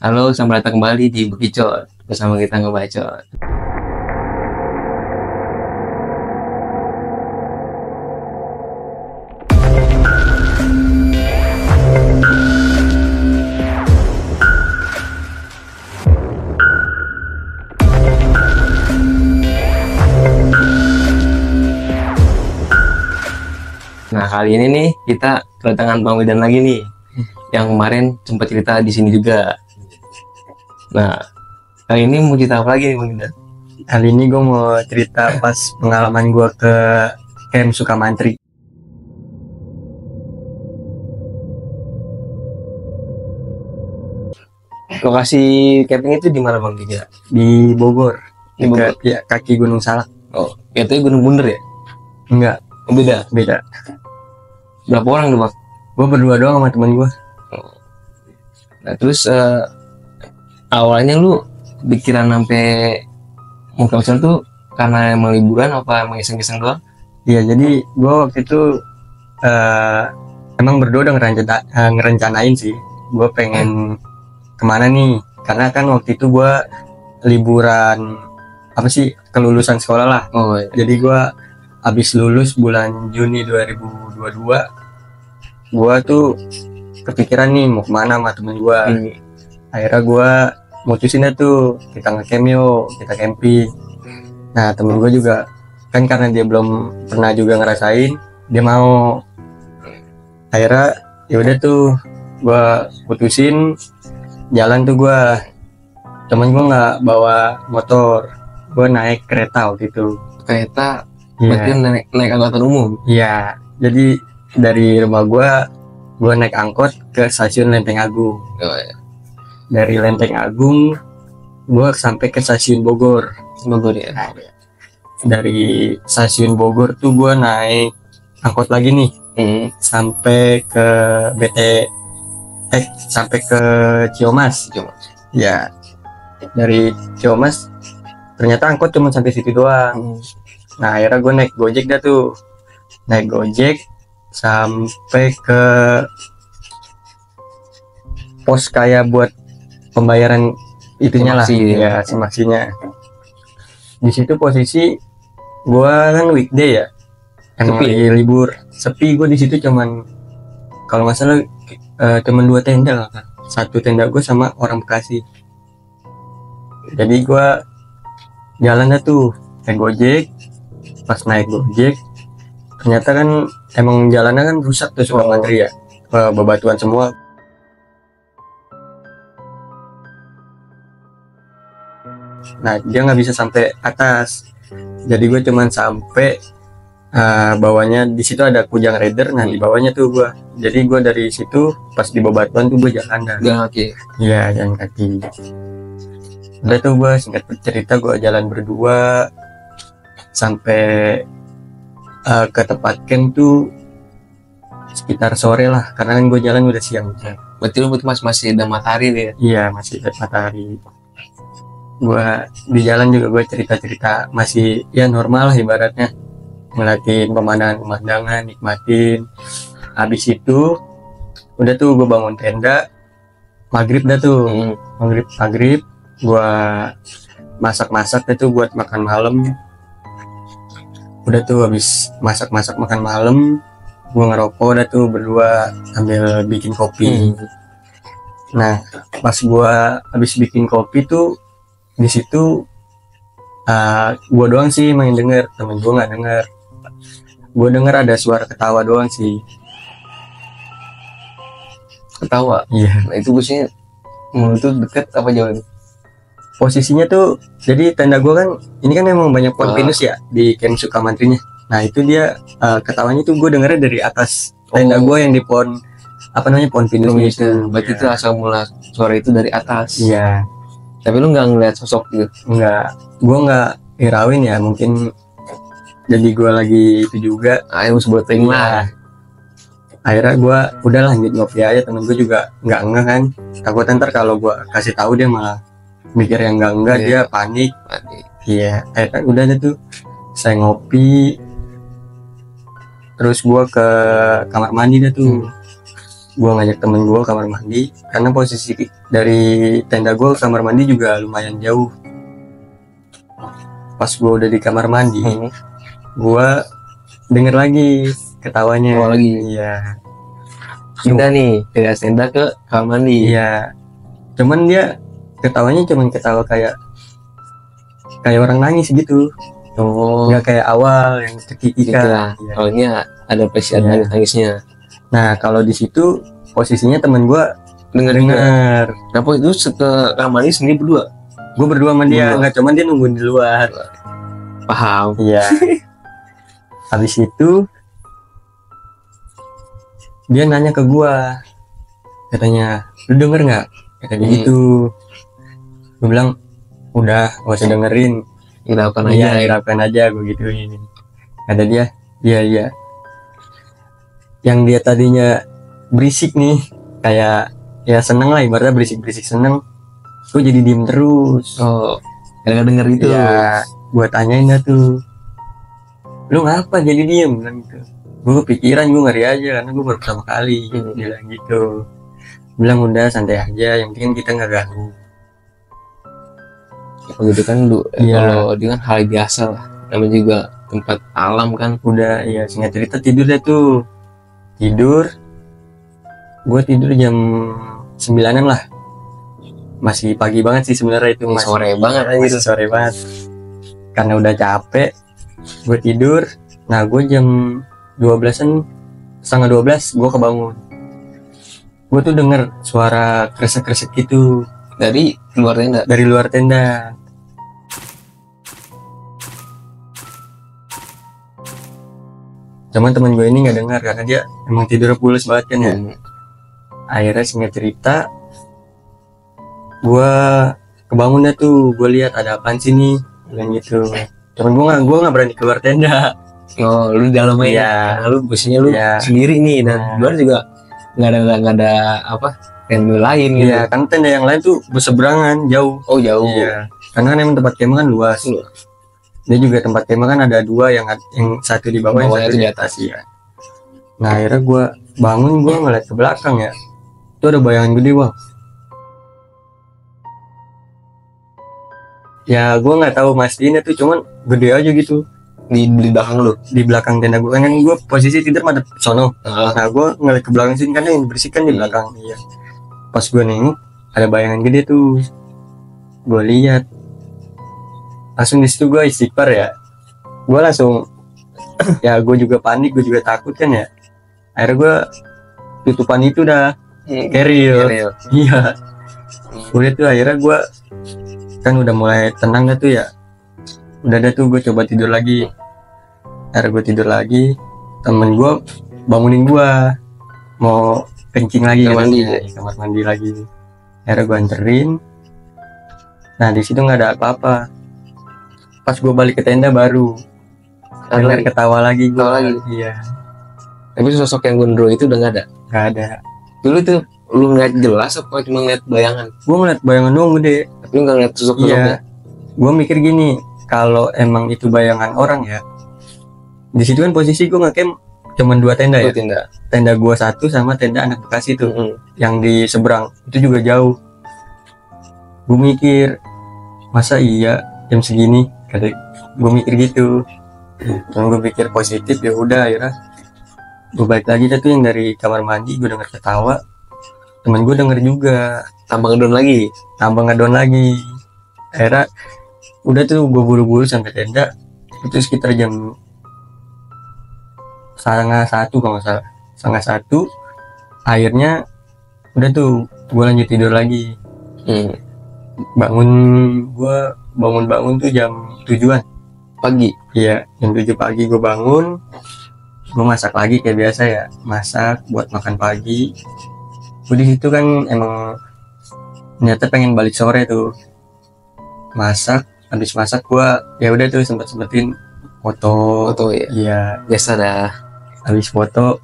Halo, selamat datang kembali di Bekicot bersama kita ngebacot. Nah, kali ini nih kita kedatangan Bang Widan lagi nih, yang kemarin sempat cerita di sini juga. Nah, kali ini mau cerita apa lagi nih Bang Widan? Kali ini gue mau cerita pas pengalaman gue ke Camp Sukamantri. Lokasi camping itu di mana Bang Kira? Di Bogor. Di Bogor. Ya, kaki Gunung Salak. Oh, itu Gunung Bunder ya? Enggak, Oh, beda. Berapa orang tuh Bang? gue berdua doang sama temen gue. Nah, terus awalnya lu pikiran sampai mau ke sana tuh karena emang liburan apa emang iseng-iseng doang? Iya, jadi gue waktu itu emang berdua udah ngerencanain sih. Gue pengen kemana nih? Karena kan waktu itu gue liburan kelulusan sekolah lah. Oh, iya. Jadi gue habis lulus bulan Juni 2022. Gue tuh kepikiran nih mau kemana sama temen gue. Akhirnya gue mutusin deh tuh kita ngecamp yuk, kita camping. Nah temen gue juga kan karena dia belum pernah juga ngerasain, dia mau. Akhirnya yaudah tuh gue putusin jalan tuh gue. Temen gue nggak bawa motor, gue naik kereta waktu itu. Kereta Iya. berarti naik angkutan umum. Iya, jadi dari rumah gue naik angkot ke stasiun Lenteng Agung. Oh, iya. Dari Lenteng Agung gue sampai ke stasiun Bogor. Bogor ya. Dari stasiun Bogor tuh gue naik angkot lagi nih sampai ke sampai ke Ciamas. Cuma. Ya, dari Ciamas ternyata angkot cuma sampai situ doang. Nah akhirnya gue naik Gojek dah tuh, naik Gojek sampai ke pos kayak buat pembayaran itunya lah, Simaksi, ya simaksinya. Di situ posisi gue kan weekday ya, emang Sepi. lagi libur, sepi. Gue di situ cuman kalau nggak salah cuman 2 tenda lah kan, 1 tenda gue sama orang Bekasi. Jadi gue jalan dah tuh naik Gojek. Pas naik Gojek ternyata kan emang jalannya kan rusak tuh Sukamantri ya, bebatuan semua. Nah dia nggak bisa sampai atas, jadi gue cuman sampai bawahnya. Di situ ada Kujang Rider, nah di bawahnya tuh gue. Jadi gue dari situ pas di bebatuan tuh gue jalan dah. Jalan kaki. Iya, jalan kaki. Udah tuh gue singkat cerita gue jalan berdua sampai ke tempat camp tuh sekitar sore lah, karena kan gue jalan udah siang. Berarti lu masih ada matahari nih ya? Iya, masih ada matahari. Gue di jalan juga gue cerita-cerita masih ya normal lah ibaratnya, ngeliatin pemandangan, nikmatin. Habis itu udah tuh gue bangun tenda, maghrib dah tuh. Maghrib gue masak deh tuh buat makan malam. Udah tuh habis masak makan malam, gue ngerokok dah tuh berdua sambil bikin kopi. Nah pas gue habis bikin kopi tuh di situ gue doang sih main denger, temen gue nggak denger. Gue denger ada suara ketawa doang sih. Ketawa. Iya. Nah, itu biasanya mulut tuh deket apa jauh? Posisinya tuh jadi tenda gue kan ini kan emang banyak pohon pinus ya di Camp Sukamantrinya. Nah itu dia ketawanya tuh gue dengernya dari atas tenda gue yang di pohon pohon pinus itu. Berarti itu asal mula suara itu dari atas. Iya. Tapi lu nggak ngeliat sosok gitu? Enggak, gue nggak hirauin ya, mungkin jadi gue lagi itu juga. Ayo sebutin lah. Akhirnya gue udah lanjut ngopi aja, temen gue juga nggak enggak kan, takut ntar kalau gue kasih tahu dia malah mikir yang enggak. Iya. Dia panik. Iya, akhirnya udah aja tuh saya ngopi, terus gue ke kamar mandi dah tuh. gua ngajak temen gua kamar mandi, karena posisi dari tenda gua ke kamar mandi juga lumayan jauh. Pas gua udah di kamar mandi, gua denger lagi ketawanya. Oh, lagi. Iya. Pindah nih dari atas tenda ke kamar mandi. Iya. Cuman dia ketawanya cuman ketawa kayak orang nangis gitu. Oh, Nggak kayak awal yang gitu cekikikan. lah. Iya. Oh, ini ada persiapan Iya. nangis-nangisnya. Nah, kalau di situ posisinya temen gua Dengar juga. denger. Kenapa itu ke kamar mandi sendiri berdua? Gua berdua sama dia, Berdua. nggak cuman dia nungguin di luar. Paham. Iya. Habis itu dia nanya ke gua, katanya, lu denger nggak? Kata dia gitu. Gua bilang, udah, gak usah dengerin. Hiraukan Iya, aja. hiraukan aja, gua gituin. Kata dia, iya. Yang dia tadinya berisik nih, kayak ya seneng lah, ibaratnya berisik-berisik seneng. Gua jadi diem terus. Oh, kadang denger gitu. Iya, gua tanyain dah tuh, lu ngapa jadi diem? Bilang gitu. Gue kepikiran, gue ngeri aja karena gue baru pertama kali. Dia bilang gitu. Bilang udah santai aja, yang penting kita nggak ganggu. Kalau gitu kan Iya. kalau dia kan hal biasa lah. Namanya juga tempat alam kan. Udah, ya singkat cerita tidur deh tuh. Tidur. Gue tidur jam 9-an lah. Masih pagi banget sih sebenarnya itu. Masih sore banget aja Masih sore banget. Karena udah capek, gue tidur. Nah, gue jam 12-an, setengah 12 gue kebangun. Gue tuh denger suara kresek-kresek gitu Dari luar tenda. dari luar tenda. Cuman teman gue ini nggak dengar karena dia emang tidur pules banget kan ya. Akhirnya singkat cerita, gue kebangun dah tuh. Gue lihat ada apaan sih nih, bilang gitu. Cuman gue nggak berani keluar tenda. Oh, lu di dalam aja. Iya. Nah, lu posisinya lu Iya. sendiri nih dan Nah. luar juga nggak ada apa tenda lain gitu. Iya, kan tenda yang lain tuh berseberangan jauh. Oh, jauh. Iya, karena kan emang tempat kemah kan luas. Dia juga tempat kemah kan ada dua, yang satu di bawah, yang Bawahnya satu itu di di atas. Iya. Nah, akhirnya gue bangun, gue ngeliat ke belakang ya. Itu ada bayangan gede, Bang. Ya, gue nggak tahu mastiinnya tuh, cuman gede aja gitu Di belakang lu. di belakang tenda gue. Kan gue posisi tidur madep sono. Nah, Nah, gue ngeliat ke belakang sini kan yang bersih kan di belakang. Iya. Pas gue nengok, ada bayangan gede tuh. Gue lihat. Langsung di situ gue istighfar ya. Gue langsung ya gue juga panik, gue juga takut kan ya. Akhirnya gue tutupan itu udah keril. Iya. Udah tuh akhirnya gue kan udah mulai tenang dah tuh ya. Udah dah tuh gue coba tidur lagi. Akhirnya gue tidur lagi. Temen gue bangunin gue mau kencing lagi, Kamar mandi. katanya, di kamar mandi lagi. Akhirnya gue anterin. Nah di situ nggak ada apa-apa. Pas gue balik ke tenda baru dengar lagi. ketawa lagi gue. Ketawa lagi. Iya, Tapi sosok yang gondrong itu udah nggak ada. nggak ada. Dulu tuh lu ngeliat jelas apa cuma ngeliat bayangan? Gue ngeliat bayangan doang gede. Tapi lu nggak ngeliat sosok-sosoknya. Iya. Gue mikir gini, kalau emang itu bayangan orang ya, di situ kan posisi gue ngecamp cuman 2 tenda ya. Itu tenda. Tenda gue satu sama tenda anak Bekasi tuh, Mm-mm. yang di seberang itu juga jauh. Gue mikir, masa iya jam segini? Kata gue mikir gitu. Dan gue pikir positif, ya udah akhirnya gue balik lagi dah tuh yang dari kamar mandi. Gue denger ketawa, temen gue denger juga, Tambah ngedon lagi. tambah ngedon lagi. Akhirnya udah tuh gue buru-buru sampai tenda. Itu sekitar jam 12:30 kalau nggak salah, 12:30. Akhirnya udah tuh gue lanjut tidur lagi. Bangun tuh jam 7-an Pagi. Iya, jam 7 pagi gue bangun. Gue masak lagi kayak biasa ya, masak buat makan pagi. Gue di situ kan emang ternyata pengen balik sore tuh. Masak, habis masak gue ya udah tuh sempetin foto. Foto ya. Iya, Biasa dah. habis foto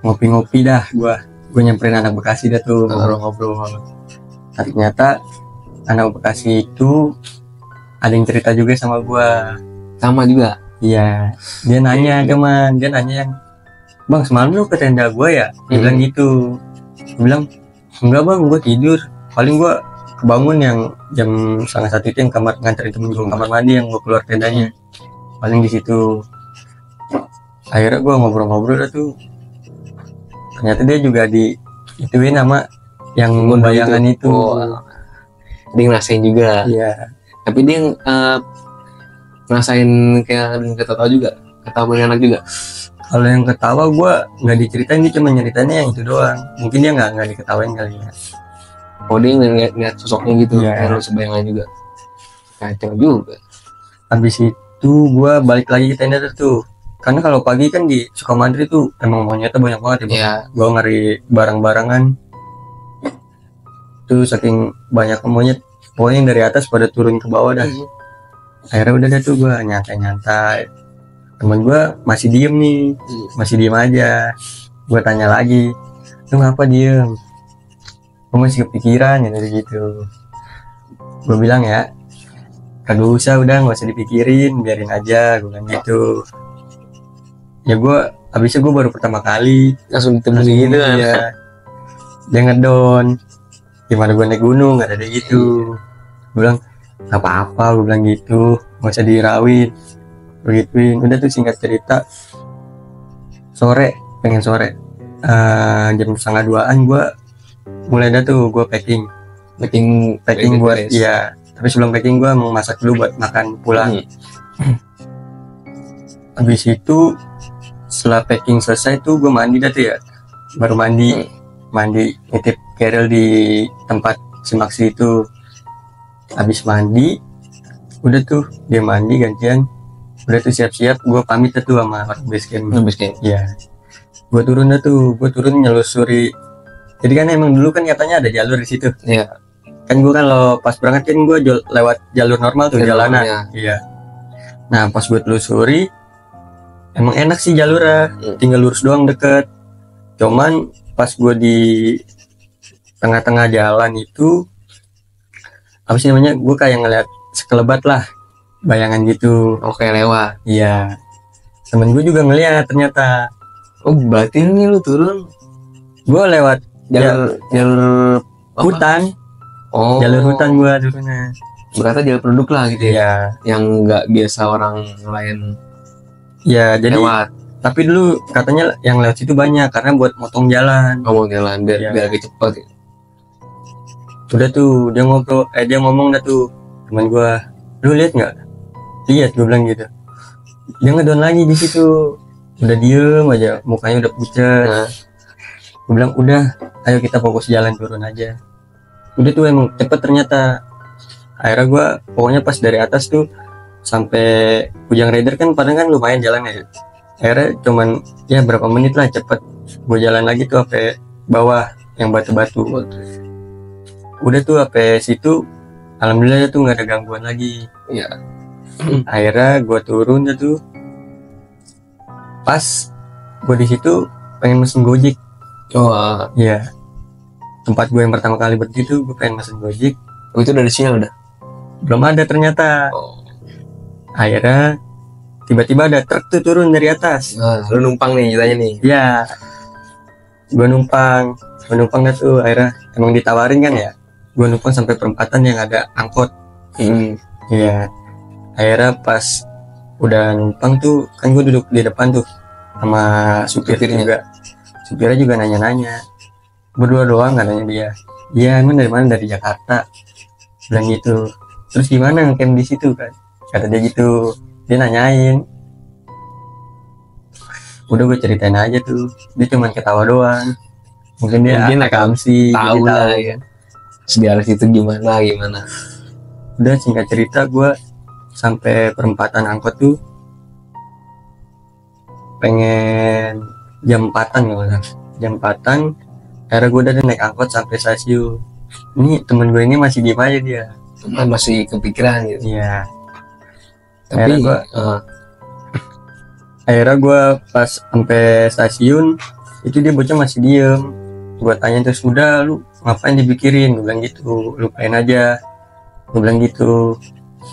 ngopi-ngopi dah. Gue nyamperin anak Bekasi dah tuh, ngobrol-ngobrol. Ternyata anak Bekasi itu ada yang cerita juga sama gue. Sama juga. Iya, dia nanya yang bang semalam lu ke tenda gue ya, dia bilang gitu. Gue bilang enggak bang, gue tidur, paling gue kebangun yang jam 1:30 itu yang kamar nganterin temen gue kamar mandi yang gue keluar tendanya, paling di situ. Akhirnya gue ngobrol-ngobrol dah tuh, ternyata dia juga ituin sama yang bayangan itu. Dia ngerasain juga. Iya. Tapi dia ngerasain kayak ketawa juga, ketawa enak juga. Kalau yang ketawa gue nggak diceritain, dia cuma nyeritainnya yang itu doang. Mungkin dia nggak diketawain kali ya. Oh dia ngeliat sosoknya gitu, Iya. kayak lu sebayangan juga. Kacau juga. Habis itu gue balik lagi ke tenda tuh. Karena kalau pagi kan di Sukamantri tuh emang monyetnya banyak banget ya. Iya. Gue ngeri barang-barangan. Tuh saking banyak monyet, pokoknya yang dari atas pada turun ke bawah dah. Akhirnya udah dah tuh gue nyantai-nyantai. Temen gue masih diem nih, masih diem aja. Gue tanya lagi, lu ngapa diem? Gue masih kepikiran ya dari gitu. Gue bilang ya, kagak usah, udah nggak usah dipikirin, biarin aja, gue bilang gitu. Ya gue, abisnya gue baru pertama kali Langsung ditemuin gitu kan. ya. Dia ngedon, gimana gue naik gunung, gak ada gitu. Gue bilang, gak apa-apa, gue bilang gitu, gak usah dirawit, begituin. Udah tuh singkat cerita, pengen sore, jam 1:30 gue mulai dah tuh gue packing buat, iya. Tapi sebelum packing gue mau masak dulu buat makan pulang. Habis itu setelah packing selesai tuh gue mandi dah tuh ya, baru mandi nitip Keril di tempat si Maxi itu. Habis mandi udah tuh dia mandi gantian, udah tuh siap-siap, gue pamit dah tuh sama orang base camp. Ya gue turun nyelusuri. Jadi kan emang dulu kan katanya ada jalur di situ. Iya. Kan gue kalau pas berangkat kan gue lewat jalur normal tuh, jalanan. Iya. Nah pas gue telusuri, emang enak sih jalurnya, tinggal lurus doang, deket. Cuman pas gue di tengah-tengah jalan itu, apa sih namanya, gue kayak ngeliat sekelebat lah, bayangan gitu. Oke, lewat. Iya. Temen gue juga ngeliat ternyata. Oh berarti nih lu turun Gue lewat jalur hutan. Oh. Jalur hutan gue turunnya. Berarti jalur penduduk lah gitu ya. Iya. Yang nggak biasa orang lain Ya jadi lewat. tapi dulu katanya yang lewat situ banyak karena buat motong jalan. Ngomong jalan biar agak cepet ya. Udah tuh dia ngomong dah tuh, teman gua, lu lihat nggak? Lihat, gue bilang gitu. Dia ngedon lagi di situ, udah diem aja, mukanya udah pucat. Gue bilang udah, ayo kita fokus jalan turun aja. Udah tuh emang cepet ternyata. Akhirnya gua pokoknya pas dari atas tuh sampai Kujang Rider kan padahal kan lumayan jalannya ya. Akhirnya cuman ya berapa menit lah cepet. Gue jalan lagi tuh sampai bawah yang batu-batu. Udah tuh sampai situ, alhamdulillah tuh nggak ada gangguan lagi. Iya. Akhirnya gue turun tuh. Pas gue di situ pengen mesen Gojek. Oh iya. Tempat gue yang pertama kali berdiri tuh gue pengen mesen Gojek. Oh, itu dari sinyal udah? Belum ada ternyata. Oh. Akhirnya tiba-tiba ada truk tuh turun dari atas. Lu numpang nih ceritanya nih. Iya. Gue numpang dah tuh. Akhirnya emang ditawarin kan ya. Gue numpang sampai perempatan yang ada angkot. Iya. Akhirnya pas udah numpang tuh, kan gue duduk di depan tuh sama supirnya juga. Supirnya juga nanya-nanya. Berdua doang nggak nanya dia. Iya, emang dari mana? Dari Jakarta. Bilang gitu. Terus gimana ngecamp di situ kan? Kata dia gitu. Dia nanyain. Udah gue ceritain aja tuh. Dia cuma ketawa doang. Mungkin dia akamsi tahu lah ya. Sejarah situ gimana. Udah singkat cerita gue sampai perempatan angkot tuh pengen jam 4-an ya. Jam 4-an akhirnya gue udah naik angkot sampai stasiun. Ini temen gue ini masih diem aja dia. Masih kepikiran gitu. Iya. Tapi akhirnya gue pas sampai stasiun itu dia bocah masih diem. Gue tanya terus, udah lu ngapain dipikirin? Gue bilang gitu, lupain aja. Gue bilang gitu.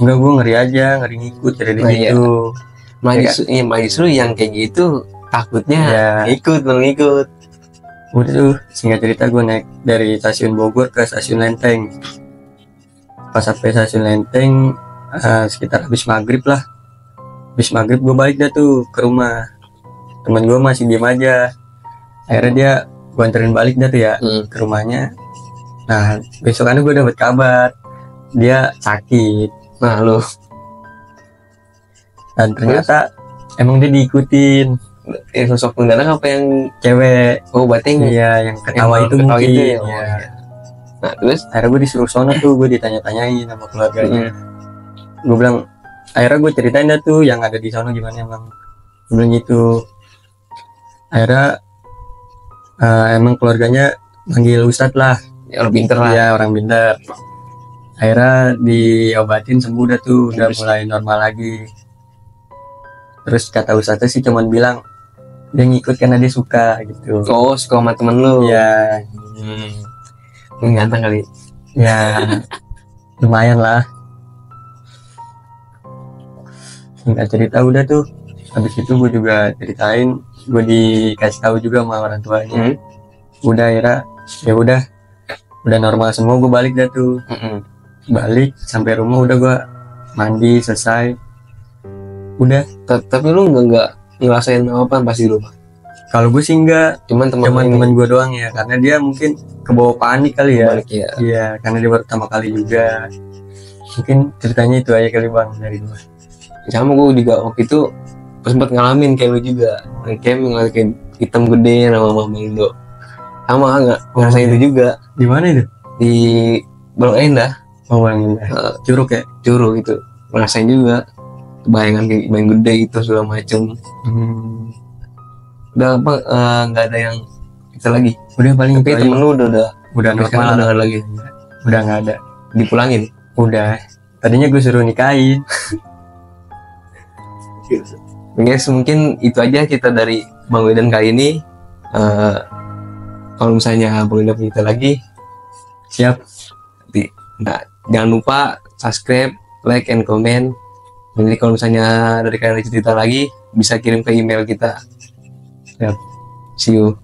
Enggak, gue ngeri aja, ngeri ngikut dari gitu. Malah justru yang kayak gitu takutnya Ya. ikut belum ikut. Udah tuh, singkat cerita gue naik dari stasiun Bogor ke stasiun Lenteng. Pas sampai stasiun Lenteng sekitar habis maghrib lah. Habis maghrib gue balik dah tuh ke rumah. Temen gue masih diem aja. Akhirnya dia gue anterin balik dah tuh ya ke rumahnya. Nah besokannya gue dapet kabar dia sakit. Nah lu Dan ternyata emang dia diikutin sosok penggerak apa yang cewek. oh berarti yang Iya yang ketawa itu ketawa mungkin. itu ya, Iya. nah terus Akhirnya gue disuruh sono tuh, gue ditanya-tanyain sama keluarganya. Gue bilang, akhirnya gue ceritain dah tuh yang ada di sono gimana emang. Gue bilang gitu. Akhirnya emang keluarganya manggil ustadz lah. ya orang pinter lah. Iya orang pintar. Akhirnya diobatin sembuh dah tuh, udah mulai normal lagi. Terus kata ustadznya sih cuman bilang dia ngikut karena dia suka gitu. Oh suka sama temen lu. Iya. Lu ganteng kali. Ya lumayan lah. Singkat cerita udah tuh. Habis itu gue juga ceritain, gue dikasih tahu juga sama orang tuanya. Udah akhirnya ya udah normal semua. Gue balik dah tuh. Balik sampai rumah udah gue mandi selesai. Udah. Tapi lu nggak ngerasain apa pas di rumah? Kalau gue sih enggak, Cuman teman gue doang ya, karena dia mungkin kebawa panik kali ya. balik ya. Iya, karena dia baru pertama kali juga. Mungkin ceritanya itu aja kali bang dari gue. Sama gue juga waktu itu sempat ngalamin kayak lu juga. Kayak ngeliat kayak hitam gede nama Mama Indo. Sama nggak ngerasain itu juga Di mana itu? di Balong Endah. Oh, yang Curug ya. Curug gitu. Ngerasain juga bayangan kayak bayangan gede itu segala macem. Udah apa nggak ada yang kita lagi. Udah paling Tapi itu aja. temen lu udah Udah sampai sekarang normal. udah nggak ada lagi. Udah nggak ada. Dipulangin. Udah. Tadinya gue suruh nikahin. Guys, mungkin itu aja kita dari Bang Wildan kali ini. Kalau misalnya Bang Wildan punya kita lagi, Siap. nah, jangan lupa subscribe, like, and comment. Jadi kalau misalnya dari kalian ada cerita lagi, bisa kirim ke email kita. Siap. See you.